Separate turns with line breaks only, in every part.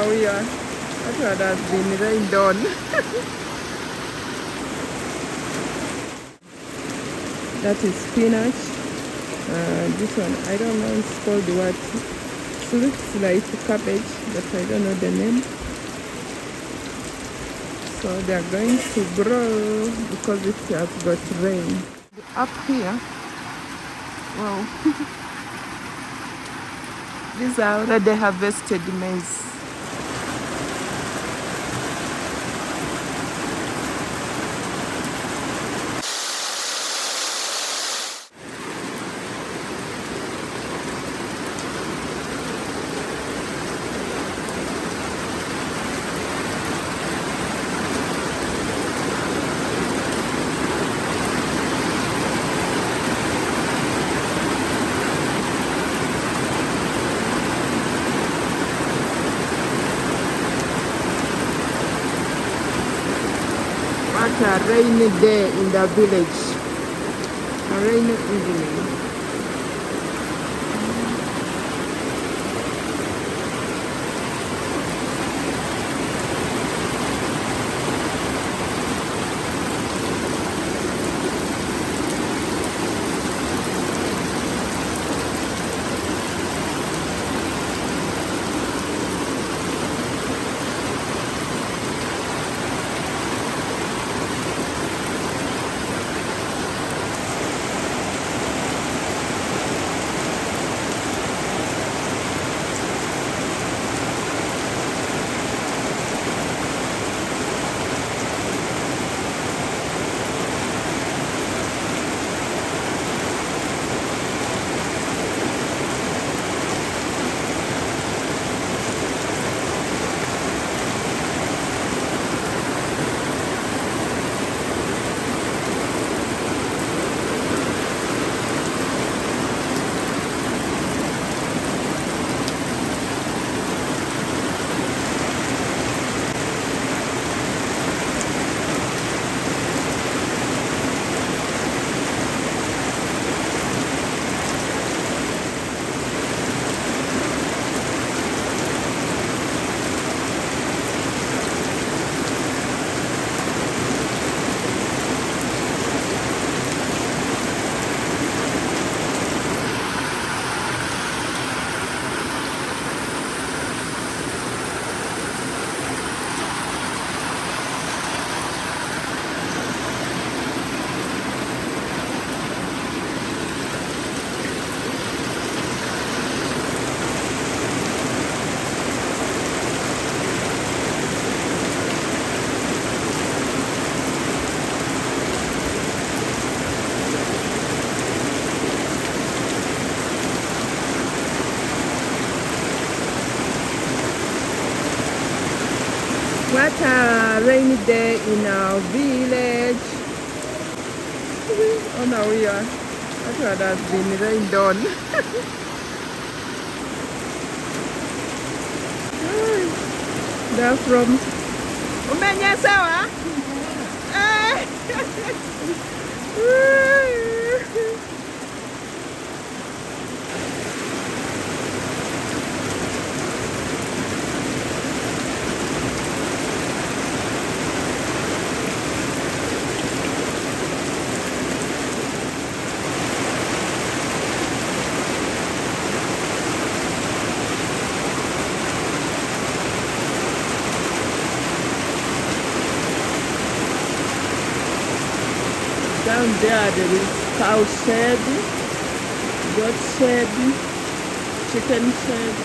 now we are. That's what has been rained on. That is spinach. This one, I don't know, it's called what? It looks like cabbage, but I don't know the name. So they are going to grow because it has got rain. Up here, wow, these are already harvested maize. What a rainy day in the village. A rainy evening. What a rainy day in our village. Oh, now we are. That's what has been rained on. They're from Umenya sawa? Down there is cow shed, goat shed, chicken shed.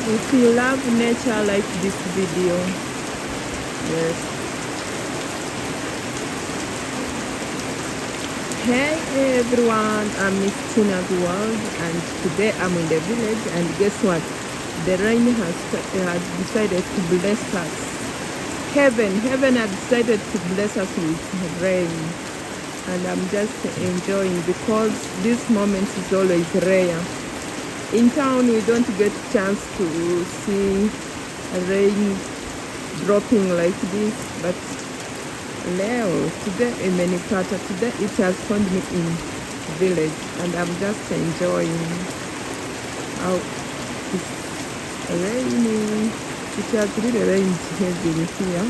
If you love nature, like this video. Yes. Hey everyone, I'm Miss Tina's World, and today I'm in the village, and guess what? The rain has decided to bless us. Heaven has decided to bless us with rain, and I'm just enjoying because this moment is always rare. In town we don't get chance to see rain dropping like this, but Leo, today imenipata, today it has found me in village, and I'm just enjoying how it's raining. It has really rained heavily here.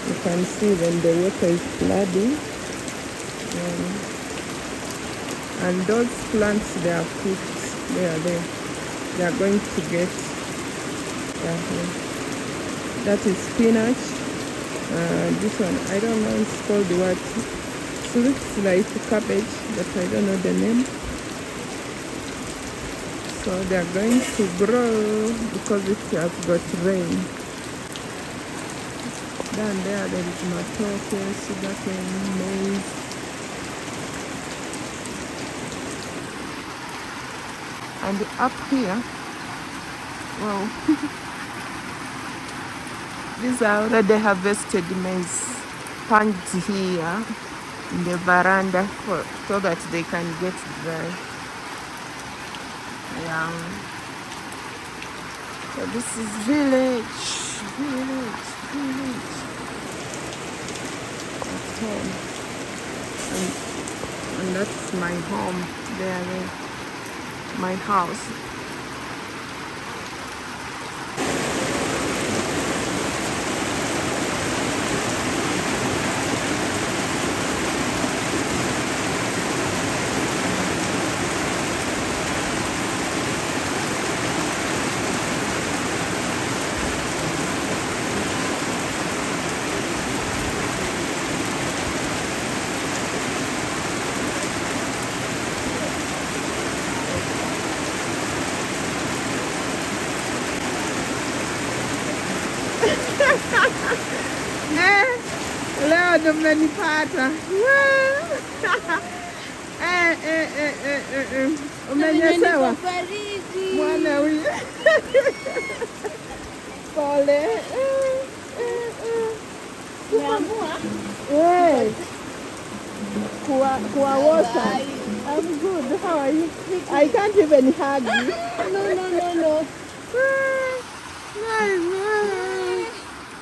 You can see when the water is flooding, and those plants, they are cooked. They are going to get, that is spinach. This one, I don't know, it's called what? It looks like cabbage, but I don't know the name. So they are going to grow because it has got rain. Down there is matoke, sugarcane, maize. And up here, wow, these are already harvested maize, packed here in the veranda so that they can get dry. Yeah. So this is village. That's home. And that's my home there. My house. Leo ndo mmenipata. Umenyesewa mwana huyu. Pole. Kuwaosha. I'm good. How are you? I can't even hug you. No.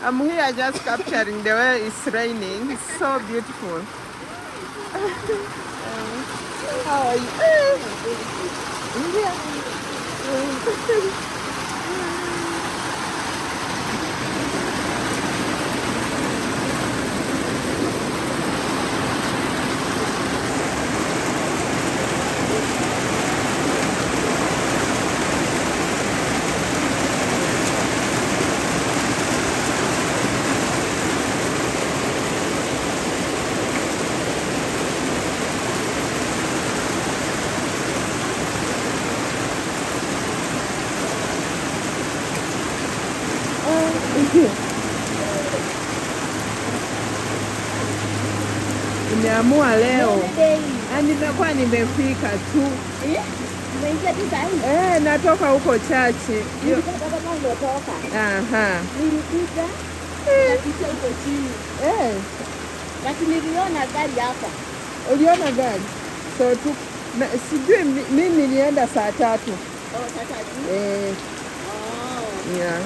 I'm here just capturing the way it's raining. It's so beautiful. How are you? Nimeamua leo, nimekuwa nimefika tu. Natoka huko chache. Aha.
Lakini niliona gari hapa.
Uliona gari? So sijui mimi nilienda saa 3.
Saa 3?
Yeah.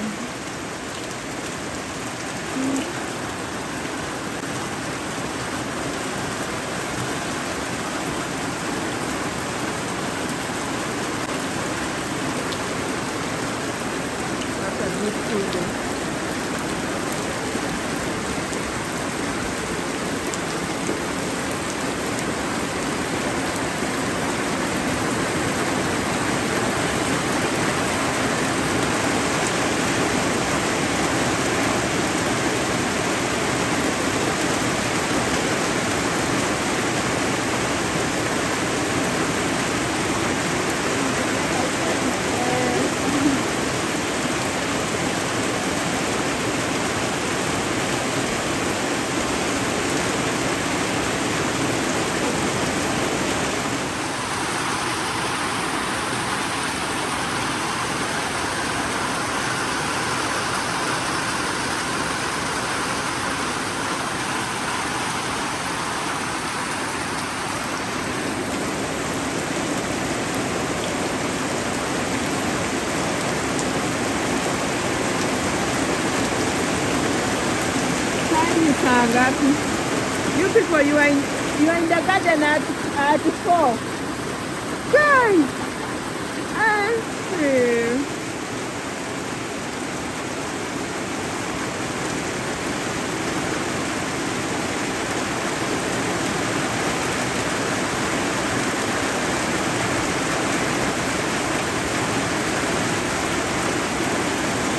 saa ngapi? You people, you are in the garden at 4. Guys, I see.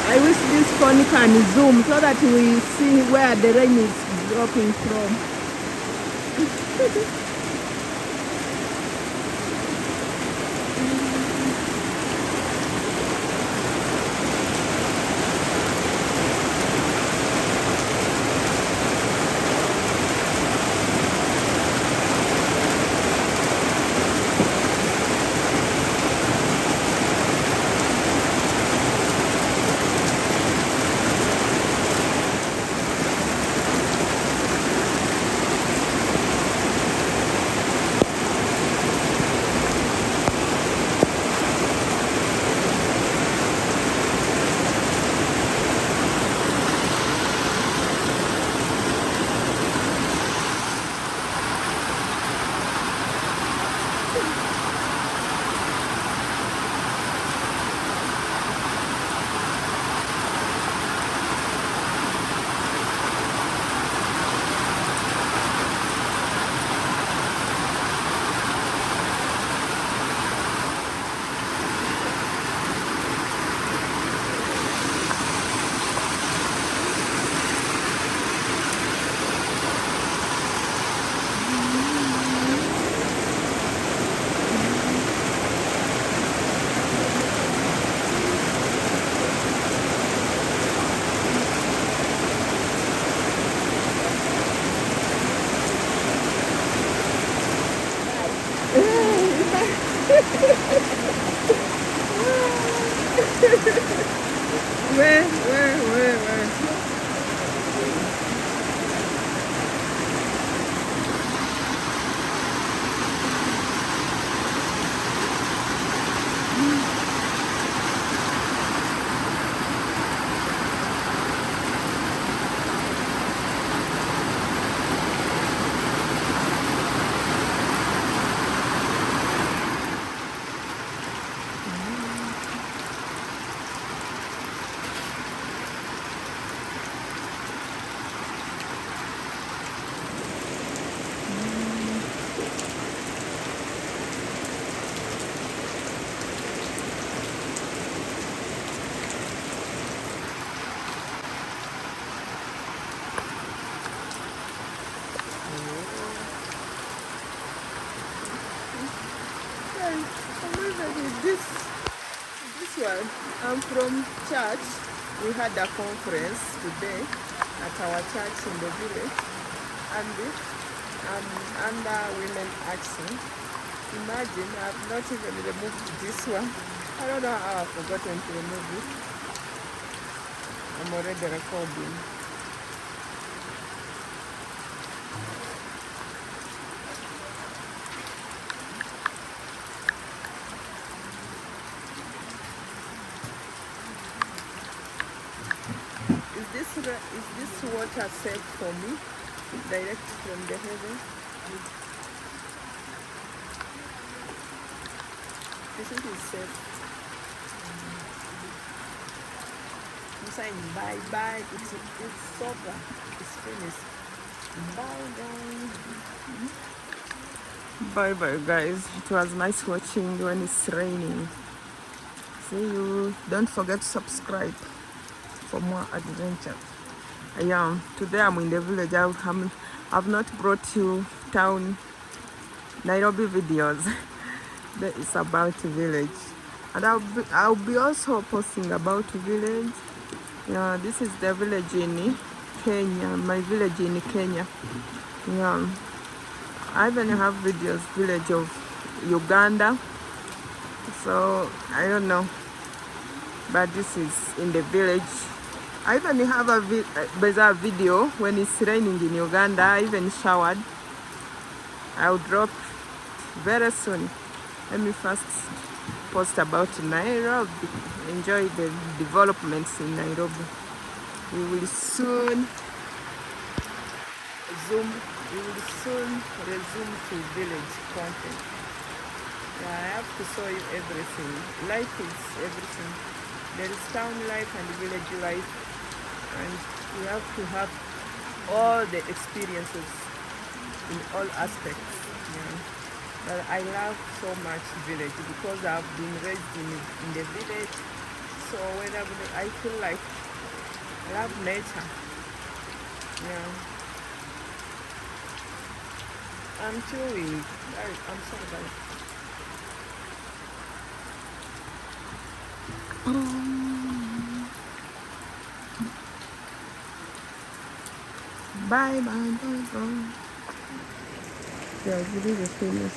I wish this phone can zoom so that we see where the rain is dropping from. Where? This one, I'm from church. We had a conference today at our church in the village, and I'm under women action. Imagine, I've not even removed this one. I don't know how I've forgotten to remove it. I'm already recording. Is this water safe for me? Direct from the heaven? I think it's safe. I'm saying bye. It's over. It's finished. Bye guys. It was nice watching when it's raining. See you. Don't forget to subscribe for more adventure. Today I'm in the village. I've not brought you town Nairobi videos. That is about village, and I'll be also posting about village. This is the village in Kenya, my village in Kenya. I even have videos village of Uganda, so I don't know, but this is in the village. I even have a bizarre video when it's raining in Uganda. I even showered. I'll drop very soon. Let me first post about Nairobi. Enjoy the developments in Nairobi. We will soon we will soon resume to village content. Yeah, I have to show you everything. Life is everything. There is town life and village life, and you have to have all the experiences in all aspects. Yeah. But I love so much village because I've been raised in the village. So whenever I feel like I love nature. Yeah. I'm chewing. I'm sorry about it. Bye bye bye bye. Yeah, this is famous.